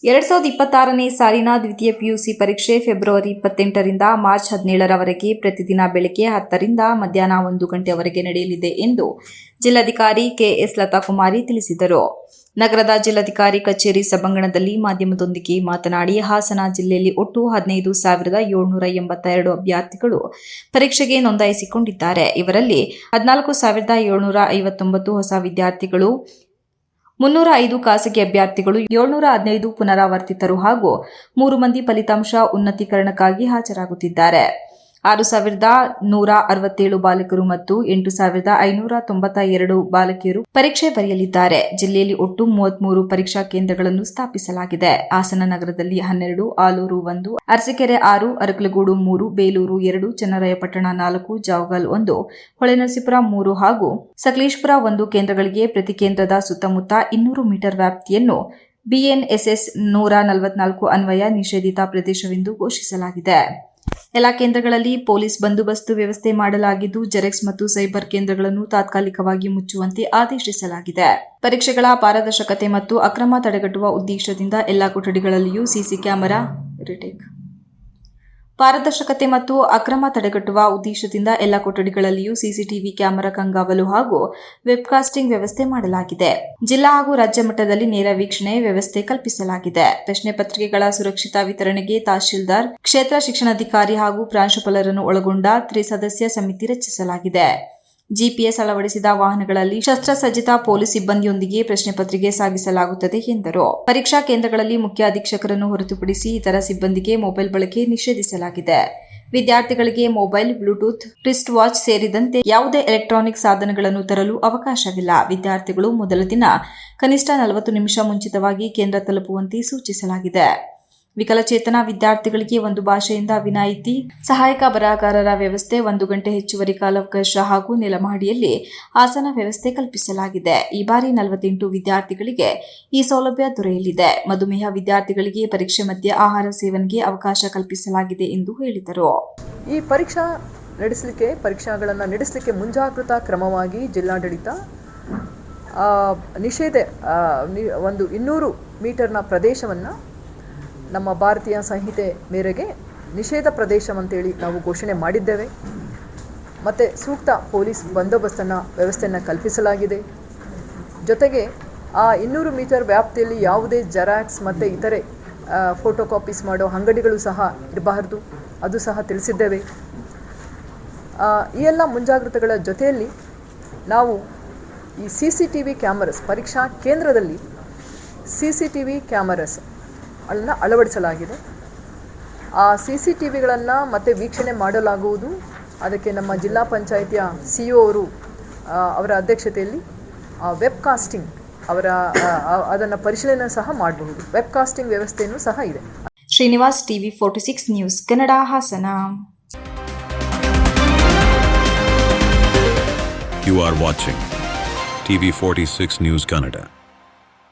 2026ನೇ ಸಾಲಿನ ದ್ವಿತೀಯ ಪಿಯುಸಿ ಪರೀಕ್ಷೆ ಫೆಬ್ರವರಿ 28ರಿಂದ ಮಾರ್ಚ್ 17ರವರೆಗೆ ಪ್ರತಿದಿನ ಬೆಳಗ್ಗೆ 10ರಿಂದ ಮಧ್ಯಾಹ್ನ 1 ಗಂಟೆಯವರೆಗೆ ನಡೆಯಲಿದೆ ಎಂದು ಜಿಲ್ಲಾಧಿಕಾರಿ ಕೆಎಸ್ ಲತಾಕುಮಾರಿ ತಿಳಿಸಿದರು. ನಗರದ ಜಿಲ್ಲಾಧಿಕಾರಿ ಕಚೇರಿ ಸಭಾಂಗಣದಲ್ಲಿ ಮಾಧ್ಯಮದೊಂದಿಗೆ ಮಾತನಾಡಿ, ಹಾಸನ ಜಿಲ್ಲೆಯಲ್ಲಿ ಒಟ್ಟು 15,782 ಅಭ್ಯರ್ಥಿಗಳು ಪರೀಕ್ಷೆಗೆ ನೋಂದಾಯಿಸಿಕೊಂಡಿದ್ದಾರೆ. ಇವರಲ್ಲಿ 14,759 ಹೊಸ ವಿದ್ಯಾರ್ಥಿಗಳು, 305 ಖಾಸಗಿ ಅಭ್ಯರ್ಥಿಗಳು, 715 ಪುನರಾವರ್ತಿತರು ಹಾಗೂ 3 ಮಂದಿ ಫಲಿತಾಂಶ ಉನ್ನತೀಕರಣಕ್ಕಾಗಿ ಹಾಜರಾಗುತ್ತಿದ್ದಾರೆ. 6,167 ಬಾಲಕರು ಮತ್ತು 8,592 ಬಾಲಕಿಯರು ಪರೀಕ್ಷೆ ಬರೆಯಲಿದ್ದಾರೆ. ಜಿಲ್ಲೆಯಲ್ಲಿ ಒಟ್ಟು 33 ಪರೀಕ್ಷಾ ಕೇಂದ್ರಗಳನ್ನು ಸ್ಥಾಪಿಸಲಾಗಿದೆ. ಹಾಸನ ನಗರದಲ್ಲಿ 12, ಆಲೂರು 1, ಅರಸೀಕೆರೆ 6, ಅರಕಲಗೂಡು 3, ಬೇಲೂರು 2, ಚನ್ನರಾಯಪಟ್ಟಣ 4, ಜಾವಗಲ್ 1, ಹೊಳೆನರಸೀಪುರ 3 ಹಾಗೂ ಸಕಲೇಶಪುರ 1 ಕೇಂದ್ರಗಳಿಗೆ ಪ್ರತಿ ಕೇಂದ್ರದ ಸುತ್ತಮುತ್ತ 200 ಮೀಟರ್ ವ್ಯಾಪ್ತಿಯನ್ನು BNSS 144 ಅನ್ವಯ ನಿಷೇಧಿತ ಪ್ರದೇಶವೆಂದು ಘೋಷಿಸಲಾಗಿದೆ. ಎಲ್ಲಾ ಕೇಂದ್ರಗಳಲ್ಲಿ ಪೊಲೀಸ್ ಬಂದೋಬಸ್ತ್ ವ್ಯವಸ್ಥೆ ಮಾಡಲಾಗಿದ್ದು, ಜೆರಾಕ್ಸ್ ಮತ್ತು ಸೈಬರ್ ಕೇಂದ್ರಗಳನ್ನು ತಾತ್ಕಾಲಿಕವಾಗಿ ಮುಚ್ಚುವಂತೆ ಆದೇಶಿಸಲಾಗಿದೆ. ಪರೀಕ್ಷೆಗಳ ಪಾರದರ್ಶಕತೆ ಮತ್ತು ಅಕ್ರಮ ತಡೆಗಟ್ಟುವ ಉದ್ದೇಶದಿಂದ ಎಲ್ಲಾ ಕೊಠಡಿಗಳಲ್ಲಿಯೂ ಸಿಸಿ ಕ್ಯಾಮೆರಾ ಸಿಸಿಟಿವಿ ಕ್ಯಾಮೆರಾ ಕಣ್ಗಾವಲು ಹಾಗೂ ವೆಬ್ಕಾಸ್ಟಿಂಗ್ ವ್ಯವಸ್ಥೆ ಮಾಡಲಾಗಿದೆ. ಜಿಲ್ಲಾ ಹಾಗೂ ರಾಜ್ಯ ಮಟ್ಟದಲ್ಲಿ ನೇರ ವೀಕ್ಷಣೆ ವ್ಯವಸ್ಥೆ ಕಲ್ಪಿಸಲಾಗಿದೆ. ಪ್ರಶ್ನೆ ಪತ್ರಿಕೆಗಳ ಸುರಕ್ಷಿತ ವಿತರಣೆಗೆ ತಹಶೀಲ್ದಾರ್, ಕ್ಷೇತ್ರ ಶಿಕ್ಷಣಾಧಿಕಾರಿ ಹಾಗೂ ಪ್ರಾಂಶುಪಾಲರನ್ನು ಒಳಗೊಂಡ ತ್ರಿಸದಸ್ಯ ಸಮಿತಿ ರಚಿಸಲಾಗಿದೆ. ಜಿಪಿಎಸ್ ಅಳವಡಿಸಿದ ವಾಹನಗಳಲ್ಲಿ ಶಸ್ತ್ರಸಜ್ಜಿತ ಪೊಲೀಸ್ ಸಿಬ್ಬಂದಿಯೊಂದಿಗೆ ಪ್ರಶ್ನೆ ಪತ್ರಿಕೆ ಸಾಗಿಸಲಾಗುತ್ತದೆ ಎಂದರು. ಪರೀಕ್ಷಾ ಕೇಂದ್ರಗಳಲ್ಲಿ ಮುಖ್ಯ ಅಧೀಕ್ಷಕರನ್ನು ಹೊರತುಪಡಿಸಿ ಇತರ ಸಿಬ್ಬಂದಿಗೆ ಮೊಬೈಲ್ ಬಳಕೆ ನಿಷೇಧಿಸಲಾಗಿದೆ. ವಿದ್ಯಾರ್ಥಿಗಳಿಗೆ ಮೊಬೈಲ್, ಬ್ಲೂಟೂತ್, ರಿಸ್ಟ್ ವಾಚ್ ಸೇರಿದಂತೆ ಯಾವುದೇ ಎಲೆಕ್ಟ್ರಾನಿಕ್ ಸಾಧನಗಳನ್ನು ತರಲು ಅವಕಾಶವಿಲ್ಲ. ವಿದ್ಯಾರ್ಥಿಗಳು ಮೊದಲ ದಿನ ಕನಿಷ್ಠ 40 ನಿಮಿಷ ಮುಂಚಿತವಾಗಿ ಕೇಂದ್ರ ತಲುಪುವಂತೆ ಸೂಚಿಸಲಾಗಿದೆ. ವಿಕಲಚೇತನ ವಿದ್ಯಾರ್ಥಿಗಳಿಗೆ ಒಂದು ಭಾಷೆಯಿಂದ ವಿನಾಯಿತಿ, ಸಹಾಯಕ ಬರಹಗಾರರ ವ್ಯವಸ್ಥೆ, 1 ಗಂಟೆ ಹೆಚ್ಚುವರಿ ಕಾಲಾವಕಾಶ ಹಾಗೂ ನೆಲಮಹಡಿಯಲ್ಲಿ ಆಸನ ವ್ಯವಸ್ಥೆ ಕಲ್ಪಿಸಲಾಗಿದೆ. ಈ ಬಾರಿ 48 ವಿದ್ಯಾರ್ಥಿಗಳಿಗೆ ಈ ಸೌಲಭ್ಯ ದೊರೆಯಲಿದೆ. ಮಧುಮೇಹ ವಿದ್ಯಾರ್ಥಿಗಳಿಗೆ ಪರೀಕ್ಷೆ ಮಧ್ಯೆ ಆಹಾರ ಸೇವನೆಗೆ ಅವಕಾಶ ಕಲ್ಪಿಸಲಾಗಿದೆ ಎಂದು ಹೇಳಿದರು. ಈ ಪರೀಕ್ಷೆಗಳನ್ನು ನಡೆಸಲಿಕ್ಕೆ ಮುಂಜಾಗ್ರತಾ ಕ್ರಮವಾಗಿ ಜಿಲ್ಲಾಡಳಿತ ಒಂದು 200 ಮೀಟರ್ನ ಪ್ರದೇಶವನ್ನು ನಮ್ಮ ಭಾರತೀಯ ಸಂಹಿತೆ ಮೇರೆಗೆ ನಿಷೇಧ ಪ್ರದೇಶವಂತೇಳಿ ನಾವು ಘೋಷಣೆ ಮಾಡಿದ್ದೇವೆ. ಮತ್ತು ಸೂಕ್ತ ಪೊಲೀಸ್ ವ್ಯವಸ್ಥೆಯನ್ನು ಕಲ್ಪಿಸಲಾಗಿದೆ. ಜೊತೆಗೆ ಆ 200 ಮೀಟರ್ ವ್ಯಾಪ್ತಿಯಲ್ಲಿ ಯಾವುದೇ ಜೆರಾಕ್ಸ್ ಮತ್ತು ಇತರೆ ಫೋಟೋ ಕಾಪೀಸ್ ಮಾಡೋ ಅಂಗಡಿಗಳು ಸಹ ಇರಬಾರದು, ಅದು ಸಹ ತಿಳಿಸಿದ್ದೇವೆ. ಈ ಎಲ್ಲ ಮುಂಜಾಗ್ರತೆಗಳ ಜೊತೆಯಲ್ಲಿ ನಾವು ಈ CCTV ಕ್ಯಾಮರಾಸ್, ಪರೀಕ್ಷಾ ಕೇಂದ್ರದಲ್ಲಿ CCTV ಕ್ಯಾಮರಾಸ್ ಅಳವಡಿಸಲಾಗಿದೆ. ಆ CCTVಗಳನ್ನು ಮತ್ತೆ ವೀಕ್ಷಣೆ ಮಾಡಲಾಗುವುದು. ಅದಕ್ಕೆ ನಮ್ಮ ಜಿಲ್ಲಾ ಪಂಚಾಯಿತಿಯ CO ಅವರ ಅಧ್ಯಕ್ಷತೆಯಲ್ಲಿ ವೆಬ್ಕಾಸ್ಟಿಂಗ್ ಅದನ್ನು ಪರಿಶೀಲನೆ ಸಹ ಮಾಡಬಹುದು. ವೆಬ್ಕಾಸ್ಟಿಂಗ್ ವ್ಯವಸ್ಥೆಯೂ ಸಹ ಇದೆ. Srinivas, TV 46 news Kannada, Hassan. You are watching TV 46 News Kannada.